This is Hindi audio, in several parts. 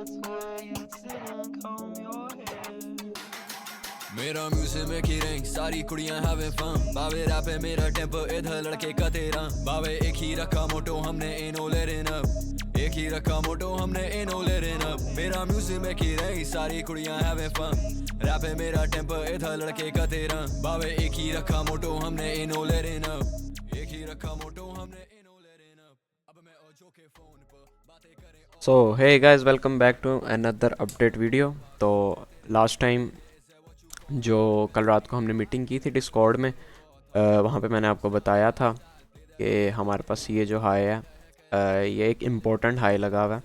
मेरा म्यूजिक में की रही सारी कुड़ियां हैविंग फन बावे रैप है मेरा टेंपो इधर लड़के का तेरा बावे एक ही रखा मोटो हमने इनो लेरिन अप एक ही रखा मोटो हमने इनो लेरिन अप मेरा म्यूजिक में की रही सारी कुड़ियां हैविंग फन रैप है मेरा टेंपो इधर लड़के का तेरा बावे एक ही रखा मोटो हमने इनो लेरिन अप एक ही रखा मोटो हमने इनो लेरिन अप अब मैं ओजो के फोन पर बातें करें so hey guys, welcome back to another update video. तो लास्ट टाइम जो कल रात को हमने मीटिंग की थी डिस्कॉर्ड में, वहाँ पे मैंने आपको बताया था कि हमारे पास ये जो हाई है, ये एक इम्पोर्टेंट हाई लगा हुआ है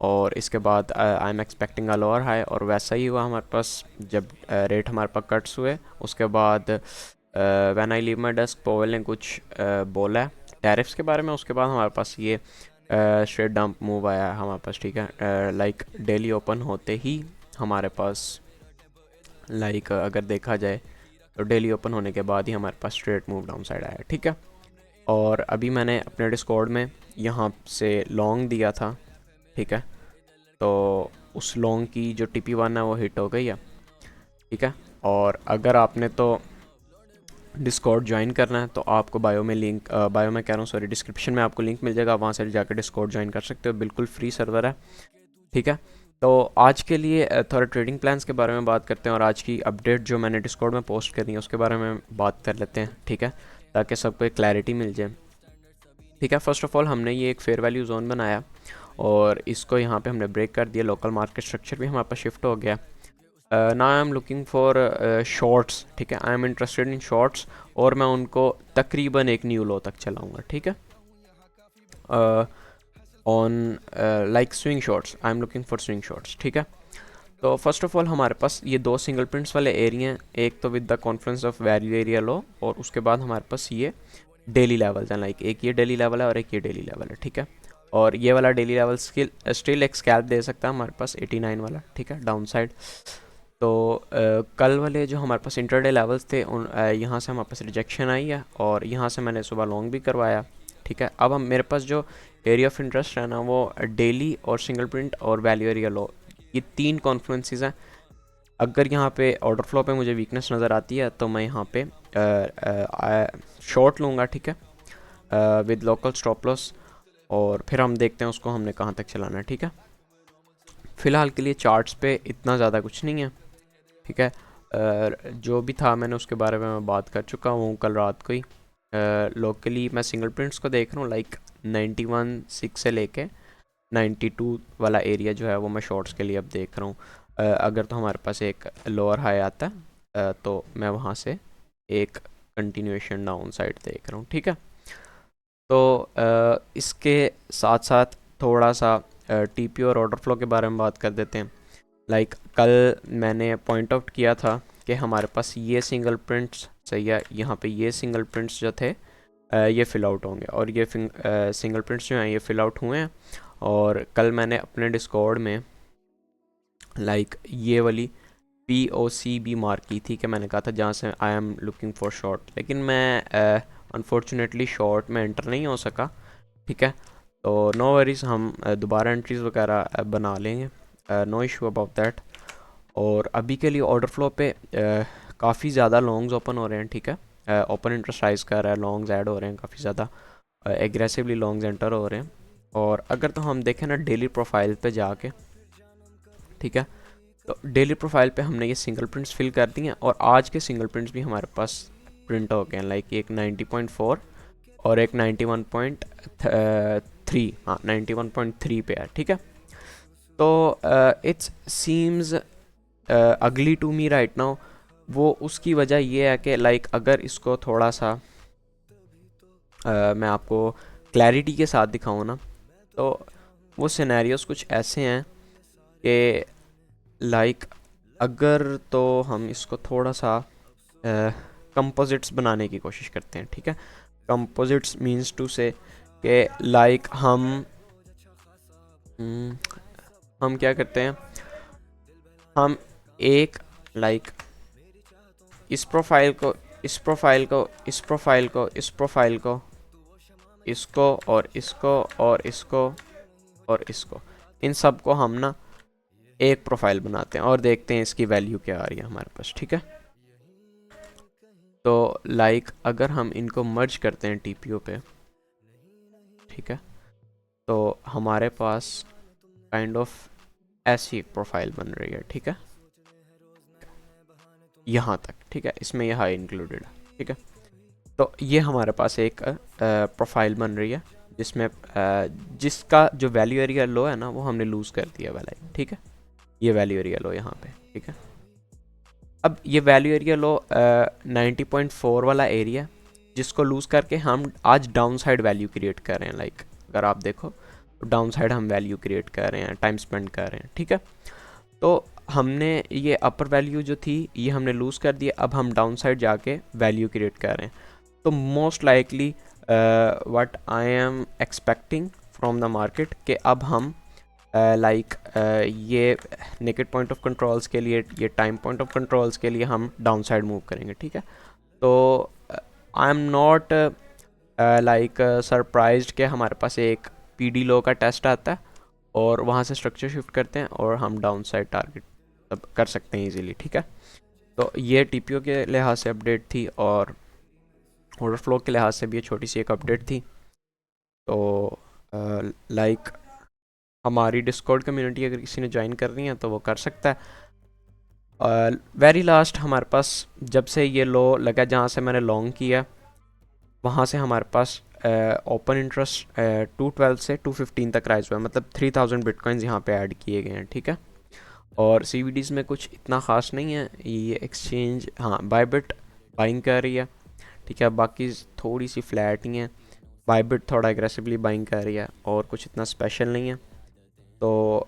और इसके बाद I am expecting a lower high. और वैसा ही हुआ हमारे पास जब रेट हमारे पास कट्स हुए। उसके बाद when I leave my desk Powell ने कुछ बोला है टैरिफ्स के बारे में। उसके बाद हमारे पास ये स्ट्रेट डंप मूव आया है हमारे पास, ठीक है। लाइक डेली ओपन होते ही हमारे पास, लाइक अगर देखा जाए तो डेली ओपन होने के बाद ही हमारे पास स्ट्रेट मूव डाउन साइड आया, ठीक है। और अभी मैंने अपने डिस्कॉर्ड में यहाँ से लॉन्ग दिया था, ठीक है। तो उस लॉन्ग की जो TP1 है वो हिट हो गई है, ठीक है। और अगर आपने तो डिस्कॉर्ड ज्वाइन करना है तो आपको बायो में लिंक, बायो में कह रहा हूँ सॉरी, डिस्क्रिप्शन में आपको लिंक मिल जाएगा, वहाँ से जाकर डिस्कॉर्ड ज्वाइन कर सकते हो। बिल्कुल फ्री सर्वर है, ठीक है। तो आज के लिए थोड़ा ट्रेडिंग प्लान्स के बारे में बात करते हैं और आज की अपडेट जो मैंने डिस्कॉर्ड में पोस्ट करी है उसके बारे में बात कर लेते हैं, ठीक है, ताकि सबको एक क्लैरिटी मिल जाए, ठीक है। फर्स्ट ऑफ ऑल हमने ये एक फेयर वैल्यू जोन बनाया और इसको यहाँ पे हमने ब्रेक कर दिया। लोकल मार्केट स्ट्रक्चर भी हमारे पास शिफ्ट हो गया। ना I am looking for shorts, ठीक है। I am interested in shorts और मैं उनको तकरीबन एक न्यू लो तक चलाऊँगा, ठीक है। On like swing shorts, I am looking for swing shorts, ठीक है। तो फर्स्ट ऑफ ऑल हमारे पास ये दो सिंगल प्रिंट्स वाले एरिया हैं, एक तो with the conference of value area low और उसके बाद हमारे पास ये डेली लेवल्स हैं। लाइक एक ये डेली लेवल है और एक ये डेली लेवल है, ठीक है। और ये वाला डेली लेवल स्टिल एक स्कैल्प दे सकता है हमारे पास 89 वाला, ठीक है, डाउन साइड। तो कल वाले जो हमारे पास इंटरडे लेवल्स थे उन यहाँ से हमारे पास रिजेक्शन आई है और यहाँ से मैंने सुबह लॉन्ग भी करवाया, ठीक है। अब हम मेरे पास जो एरिया ऑफ इंटरेस्ट है ना वो डेली और सिंगल प्रिंट और वैल्यू एरिया लो, ये तीन कॉन्फ्लुएंसेस हैं। अगर यहाँ पे ऑर्डर फ्लो पे मुझे वीकनेस नज़र आती है तो मैं यहाँ पे शॉर्ट लूँगा, ठीक है, विद लोकल स्टॉप लॉस। और फिर हम देखते हैं उसको हमने कहाँ तक चलाना है, ठीक है। फ़िलहाल के लिए चार्ट्स पे इतना ज़्यादा कुछ नहीं है, ठीक है। जो भी था मैंने उसके बारे में मैं बात कर चुका हूँ कल रात को ही। लोकली मैं सिंगल प्रिंट्स को देख रहा हूँ, लाइक 91.6 से लेके 92 वाला एरिया जो है वो मैं शॉर्ट्स के लिए अब देख रहा हूँ। अगर तो हमारे पास एक लोअर हाई आता है तो मैं वहाँ से एक कंटिन्यूएशन डाउन साइड देख रहा हूँ, ठीक है। तो इसके साथ साथ थोड़ा सा TP और ऑर्डर फ्लो के बारे में बात कर देते हैं। लाइक कल मैंने पॉइंट आउट किया था कि हमारे पास ये सिंगल प्रिंट्स सही है, यहाँ पे ये सिंगल प्रिंट्स जो थे ये फिल आउट होंगे और ये सिंगल प्रिंट्स जो हैं ये फिल आउट हुए हैं। और कल मैंने अपने डिस्कॉर्ड में लाइक ये वाली POC भी मार्क की थी कि मैंने कहा था जहाँ से I am looking for short, लेकिन मैं अनफॉर्चुनेटली शॉर्ट में एंटर नहीं हो सका, ठीक है। तो नो वरीज, हम दोबारा एंट्रीज वगैरह बना लेंगे, नो इशू अबाउट दैट। और अभी के लिए ऑर्डर फ्लो पे काफ़ी ज़्यादा लॉन्ग्स ओपन हो रहे हैं, ठीक है। ओपन इंटरेस्ट राइज कर रहा है, लॉन्ग्स ऐड हो रहे हैं, काफ़ी ज़्यादा एग्रेसिवली लॉन्ग्स एंटर हो रहे हैं। और अगर तो हम देखें ना डेली प्रोफाइल पे जाके, ठीक है, तो डेली प्रोफाइल पे हमने ये सिंगल प्रिंट्स फिल कर दिए हैं और आज के सिंगल प्रिंट्स भी हमारे पास प्रिंट हो गए हैं। लाइक एक 90.4 और एक 91.3, हाँ 91.3 पे है, ठीक है। तो इट्स सीम्स अगली टू मी राइट नाउ। वो उसकी वजह ये है कि लाइक अगर इसको थोड़ा सा मैं आपको क्लैरिटी के साथ दिखाऊँ ना, तो वो सिनेरियोस कुछ ऐसे हैं कि लाइक अगर तो हम इसको थोड़ा सा कंपोजिट्स बनाने की कोशिश करते हैं, ठीक है। कंपोजिट्स मीन्स टू से कि लाइक हम क्या करते हैं, हम एक लाइक इस प्रोफाइल को, इस प्रोफाइल को, इस प्रोफाइल को, इस प्रोफाइल को, इसको और इसको और इसको और इसको, इन सब को हम ना एक प्रोफाइल बनाते हैं और देखते हैं इसकी वैल्यू क्या आ रही है हमारे पास, ठीक है। तो लाइक अगर हम इनको मर्ज करते हैं TPO पे, ठीक है, तो हमारे पास काइंड ऑफ ऐसी एक प्रोफाइल बन रही है, ठीक है, यहाँ तक, ठीक है, इसमें यह हाई इंक्लूडेड है, ठीक है। तो ये हमारे पास एक प्रोफाइल बन रही है जिसमें जिसका जो वैल्यू एरिया लो है ना वो हमने लूज़ कर दिया वाला है, ठीक है, ये वैल्यू एरिया लो यहाँ पे, ठीक है। अब ये वैल्यू एरिया लो 90.4 वाला एरिया जिसको लूज़ करके हम आज डाउन साइड वैल्यू क्रिएट कर रहे हैं। लाइक अगर आप देखो तो डाउन साइड हम वैल्यू क्रिएट कर रहे हैं, टाइम स्पेंड कर रहे हैं, ठीक है। तो हमने ये अपर वैल्यू जो थी ये हमने लूज़ कर दिया, अब हम डाउन साइड जाके वैल्यू क्रिएट कर रहे हैं। तो most likely what I am expecting from the market कि अब हम ये नेकेड पॉइंट ऑफ कंट्रोल्स के लिए, ये टाइम पॉइंट ऑफ कंट्रोल्स के लिए हम डाउन साइड मूव करेंगे, ठीक है। तो I am not like surprised कि हमारे पास एक PD लो का टेस्ट आता है और वहाँ से स्ट्रक्चर शिफ्ट करते हैं और हम डाउन साइड टारगेट तब कर सकते हैं इजीली, ठीक है। तो ये TPO के लिहाज से अपडेट थी और ऑर्डर फ्लो के लिहाज से भी ये छोटी सी एक अपडेट थी। तो लाइक हमारी डिस्कॉर्ड कम्युनिटी अगर किसी ने ज्वाइन कर रही है तो वो कर सकता है। वेरी लास्ट हमारे पास जब से ये लो लगा जहाँ से मैंने लॉन्ग किया वहाँ से हमारे पास ओपन इंटरेस्ट 212 से 215 तक राइज हुआ है, मतलब 3000 बिटकॉइंस यहाँ पे ऐड किए गए हैं, ठीक है। और CVDs में कुछ इतना ख़ास नहीं है, ये एक्सचेंज हाँ बायबिट बाइंग कर रही है, ठीक है, बाकी थोड़ी सी फ्लैट ही है। बायबिट थोड़ा एग्रेसिवली बाइंग कर रही है और कुछ इतना स्पेशल नहीं है। तो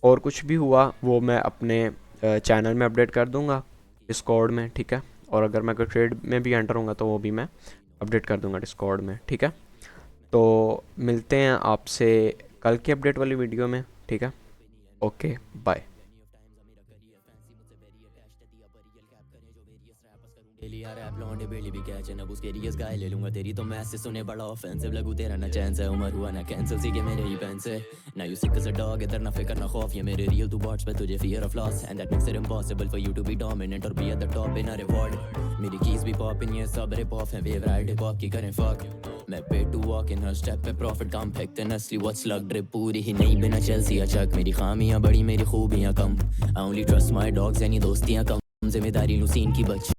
और कुछ भी हुआ वो मैं अपने चैनल में अपडेट कर दूंगा डिस्कॉर्ड में, ठीक है। और अगर मैं कोई ट्रेड में भी एंटर होऊंगा तो वो भी मैं अपडेट कर दूंगा डिस्कॉर्ड में, ठीक है। तो मिलते हैं आपसे कल की अपडेट वाली वीडियो में, ठीक है। Okay bye. रैप लौंडे बेली भी कैच है, अब उसके रियस गाय ले लूंगा तेरी तो मैच से सुने बड़ा ऑफेंसिव लगू तेरा ना चैन से उमर हुआ ना कैंसिल सी के मेरे ही पेन से ना you sick as a dog इधर ना फिकर ना खौफ ये मेरे रियल टू बॉट्स पे तुझे fear of loss and that makes it impossible for you to be dominant और be at the top in a reward मेरी कीज भी पॉप इन ये सब रिप ऑफ है फेवरेट हिप हॉप की करें फक मैं पे टू वॉक इन हर स्टेप पे प्रॉफिट कम फेंकते नस्ली व्हाट्स लक ड्रिप पूरी ही नहीं बिना चेल्सी अचक मेरी खामियां बड़ी मेरी खूबियां कम I only trust my dogs any दोस्तियां कम जिम्मेदारी लूसीन की बच